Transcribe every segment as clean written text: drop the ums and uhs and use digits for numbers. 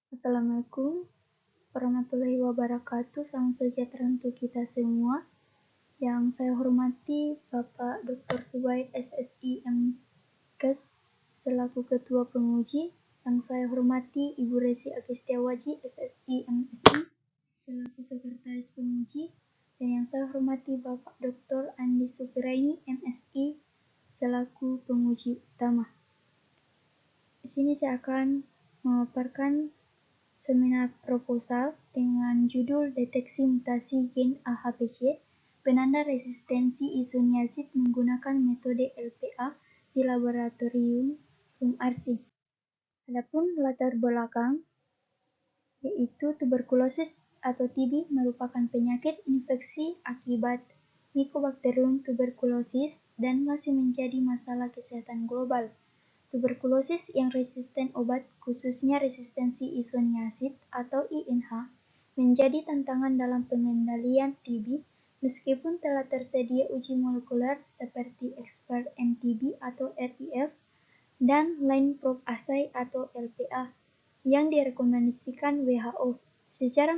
Assalamualaikum warahmatullahi wabarakatuh. Salam sejahtera untuk kita semua. Yang saya hormati Bapak Dr. Subaid SSI MKes selaku Ketua Penguji. Yang saya hormati Ibu Resi Agestiawaji SSI MSI selaku Sekretaris Penguji. Dan yang saya hormati Bapak Dr. Andi Supiraini MSI selaku Penguji Utama. Di sini saya akan memaparkan seminar proposal dengan judul Deteksi Mutasi Gen AHPC Penanda Resistensi Isoniazid menggunakan metode LPA di Laboratorium UMARSI. Adapun latar belakang, yaitu tuberkulosis atau TB merupakan penyakit infeksi akibat Mycobacterium tuberculosis dan masih menjadi masalah kesehatan global. Tuberkulosis yang resisten obat, khususnya resistensi isoniazid atau INH, menjadi tantangan dalam pengendalian TB meskipun telah tersedia uji molekuler seperti Expert MTB atau REF dan Line Probe Assay atau LPA yang direkomendasikan WHO. Secara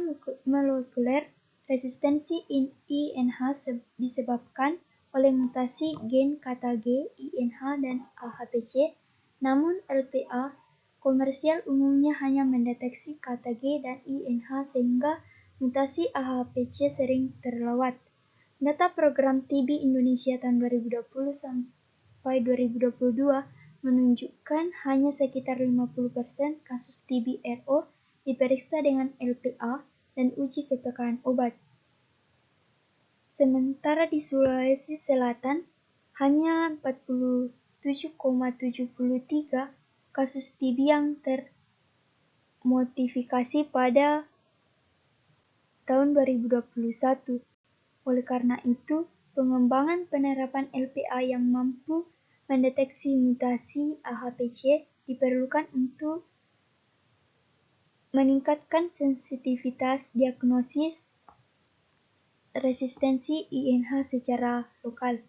molekuler, resistensi INH disebabkan oleh mutasi gen kata G, INH, dan AHPC. Namun LPA komersial umumnya hanya mendeteksi kata G dan INH sehingga mutasi AHPC sering terlewat. Data program TB Indonesia tahun 2020 sampai 2022 menunjukkan hanya sekitar 50% kasus TB RO diperiksa dengan LPA dan uji kepekaan obat. Sementara di Sulawesi Selatan, hanya 47,73 kasus TB yang termodifikasi pada tahun 2021. Oleh karena itu, pengembangan penerapan LPA yang mampu mendeteksi mutasi AHPC diperlukan untuk meningkatkan sensitivitas diagnosis resistensi INH secara lokal.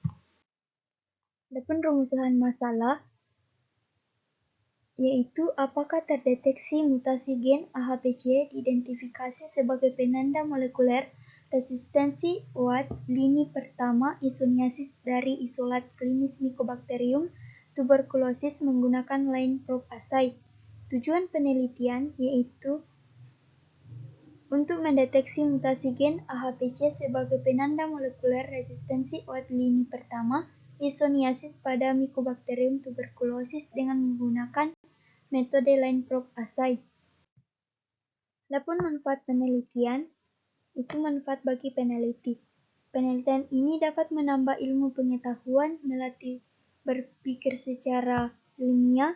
Adapun rumusan masalah, yaitu apakah terdeteksi mutasi gen AHPC diidentifikasi sebagai penanda molekuler resistensi obat lini pertama isoniazid dari isolat klinis Mycobacterium tuberculosis menggunakan Line Probe Assay. Tujuan penelitian yaitu untuk mendeteksi mutasi gen AHPC sebagai penanda molekuler resistensi obat lini pertama isoniazid pada Mycobacterium tuberculosis dengan menggunakan metode Line Probe Assay. Adapun manfaat penelitian, itu manfaat bagi peneliti. Penelitian ini dapat menambah ilmu pengetahuan, melatih berpikir secara ilmiah,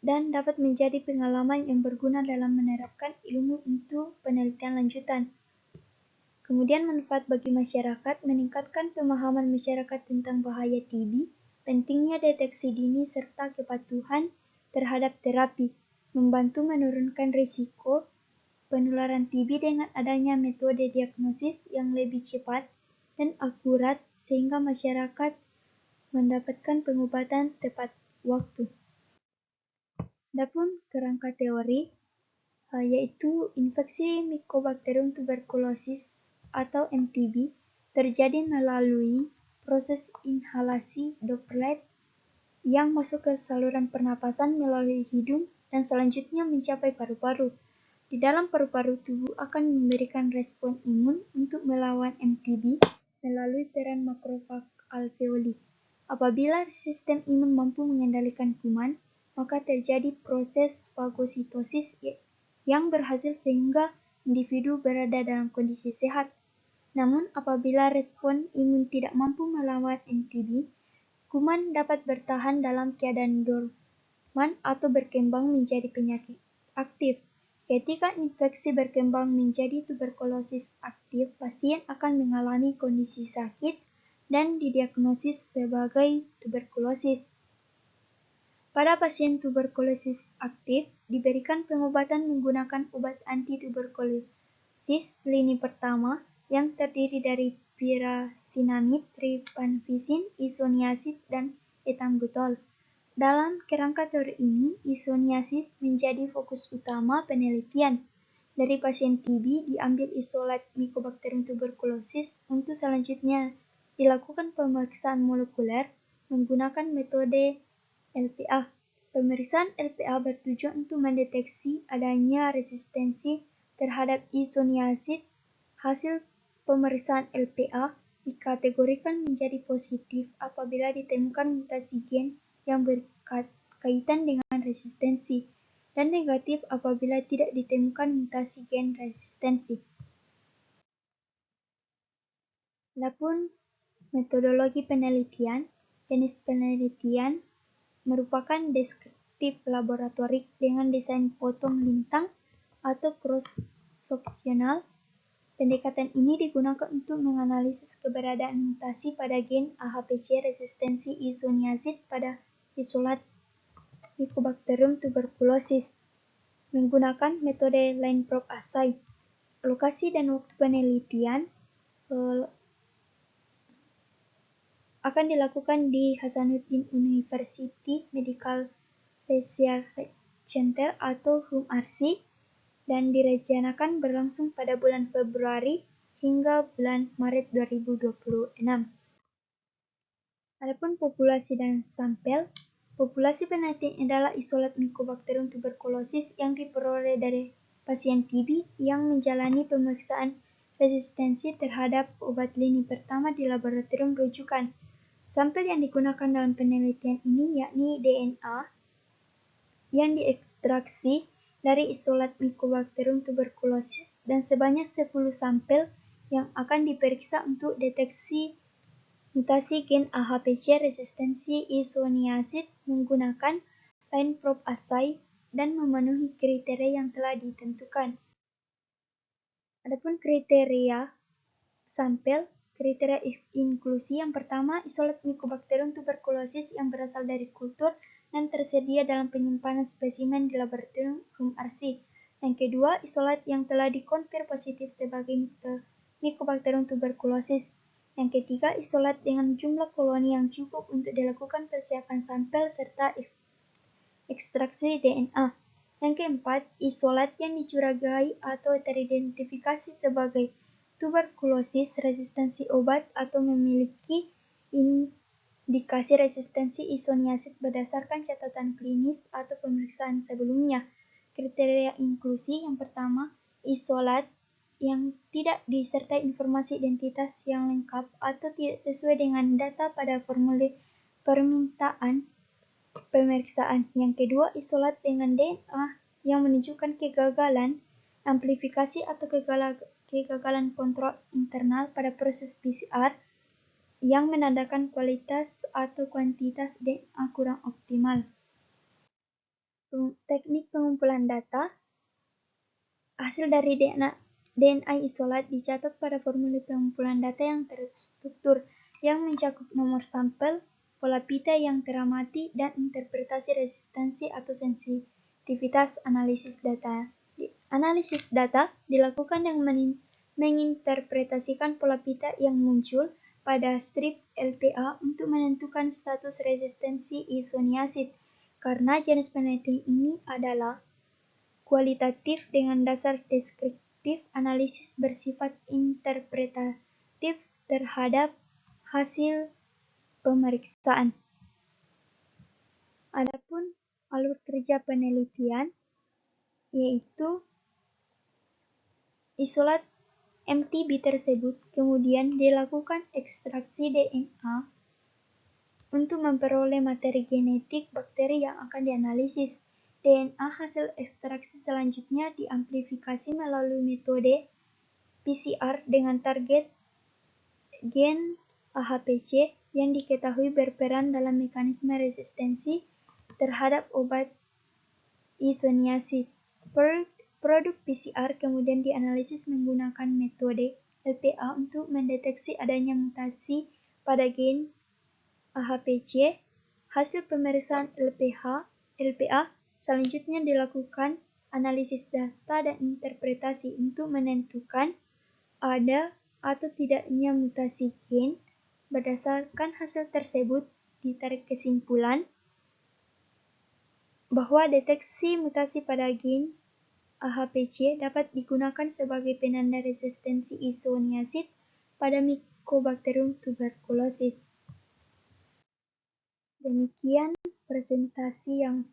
dan dapat menjadi pengalaman yang berguna dalam menerapkan ilmu untuk penelitian lanjutan. Kemudian manfaat bagi masyarakat, meningkatkan pemahaman masyarakat tentang bahaya TB, pentingnya deteksi dini serta kepatuhan terhadap terapi, membantu menurunkan risiko penularan TB dengan adanya metode diagnosis yang lebih cepat dan akurat sehingga masyarakat mendapatkan pengobatan tepat waktu. Adapun kerangka teori, yaitu infeksi Mycobacterium tuberculosis atau MTB terjadi melalui proses inhalasi droplet yang masuk ke saluran pernapasan melalui hidung dan selanjutnya mencapai paru-paru. Di dalam paru-paru, tubuh akan memberikan respon imun untuk melawan MTB melalui peran makrofag alveoli. Apabila sistem imun mampu mengendalikan kuman, maka terjadi proses fagositosis yang berhasil sehingga individu berada dalam kondisi sehat. Namun, apabila respon imun tidak mampu melawan MTB, kuman dapat bertahan dalam keadaan dorman atau berkembang menjadi penyakit aktif. Ketika infeksi berkembang menjadi tuberkulosis aktif, pasien akan mengalami kondisi sakit dan didiagnosis sebagai tuberkulosis. Pada pasien tuberkulosis aktif, diberikan pengobatan menggunakan obat anti-tuberkulosis lini pertama yang terdiri dari pyrazinamid, rifampicin, isoniazid, dan ethambutol. Dalam kerangka teori ini, isoniazid menjadi fokus utama penelitian. Dari pasien TB diambil isolat Mycobacterium tuberculosis untuk selanjutnya dilakukan pemeriksaan molekuler menggunakan metode LPA. Pemeriksaan LPA bertujuan untuk mendeteksi adanya resistensi terhadap isoniazid. Hasil pemeriksaan LPA dikategorikan menjadi positif apabila ditemukan mutasi gen yang berkaitan dengan resistensi, dan negatif apabila tidak ditemukan mutasi gen resistensi. Adapun metodologi penelitian, jenis penelitian merupakan deskriptif laboratorik dengan desain potong lintang atau cross-sectional. Pendekatan ini digunakan untuk menganalisis keberadaan mutasi pada gen AHPC resistensi isoniazid pada isolat Mycobacterium tuberculosis menggunakan metode line probe assay. Lokasi dan waktu penelitian akan dilakukan di Hasanuddin University Medical Research Center atau HUMRC dan direncanakan berlangsung pada bulan Februari hingga bulan Maret 2026. Adapun populasi dan sampel, populasi penelitian adalah isolat Mycobacterium tuberculosis yang diperoleh dari pasien TB yang menjalani pemeriksaan resistensi terhadap obat lini pertama di laboratorium rujukan. Sampel yang digunakan dalam penelitian ini yakni DNA yang diekstraksi dari isolat Mycobacterium tuberculosis dan sebanyak 10 sampel yang akan diperiksa untuk deteksi mutasi gen AHPC resistensi isoniazid menggunakan line probe assay dan memenuhi kriteria yang telah ditentukan. Adapun kriteria sampel, kriteria inklusi yang pertama, isolat Mycobacterium tuberculosis yang berasal dari kultur dan tersedia dalam penyimpanan spesimen di laboratorium HUMRC. Yang kedua, isolat yang telah dikonfirmasi positif sebagai Mycobacterium tuberculosis. Yang ketiga, isolat dengan jumlah koloni yang cukup untuk dilakukan persiapan sampel serta ekstraksi DNA. Yang keempat, isolat yang dicurigai atau teridentifikasi sebagai tuberkulosis resistensi obat atau memiliki indikasi resistensi isoniazid berdasarkan catatan klinis atau pemeriksaan sebelumnya. Kriteria inklusi yang pertama, isolat yang tidak disertai informasi identitas yang lengkap atau tidak sesuai dengan data pada formulir permintaan pemeriksaan. Yang kedua, isolat dengan DNA yang menunjukkan kegagalan amplifikasi atau kegagalan kontrol internal pada proses PCR yang menandakan kualitas atau kuantitas DNA kurang optimal. Teknik pengumpulan data. Hasil dari DNA isolat dicatat pada formulir pengumpulan data yang terstruktur yang mencakup nomor sampel, pola pita yang teramati, dan interpretasi resistensi atau sensitivitas analisis data. Analisis data dilakukan dengan menginterpretasikan pola pita yang muncul pada strip LPA untuk menentukan status resistensi isoniazid. Karena jenis penelitian ini adalah kualitatif dengan dasar deskriptif, analisis bersifat interpretatif terhadap hasil pemeriksaan. Adapun alur kerja penelitian yaitu isolat MTB tersebut kemudian dilakukan ekstraksi DNA untuk memperoleh materi genetik bakteri yang akan dianalisis. DNA hasil ekstraksi selanjutnya diamplifikasi melalui metode PCR dengan target gen AHPC yang diketahui berperan dalam mekanisme resistensi terhadap obat isoniazid. Produk PCR kemudian dianalisis menggunakan metode LPA untuk mendeteksi adanya mutasi pada gen AHPC. Hasil pemeriksaan LPA selanjutnya dilakukan analisis data dan interpretasi untuk menentukan ada atau tidaknya mutasi gen. Berdasarkan hasil tersebut, ditarik kesimpulan bahwa deteksi mutasi pada gen AHPC dapat digunakan sebagai penanda resistensi isoniazid pada Mycobacterium tuberculosis. Demikian presentasi yang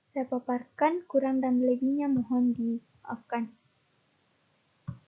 saya paparkan, kurang dan lebihnya mohon dimaafkan.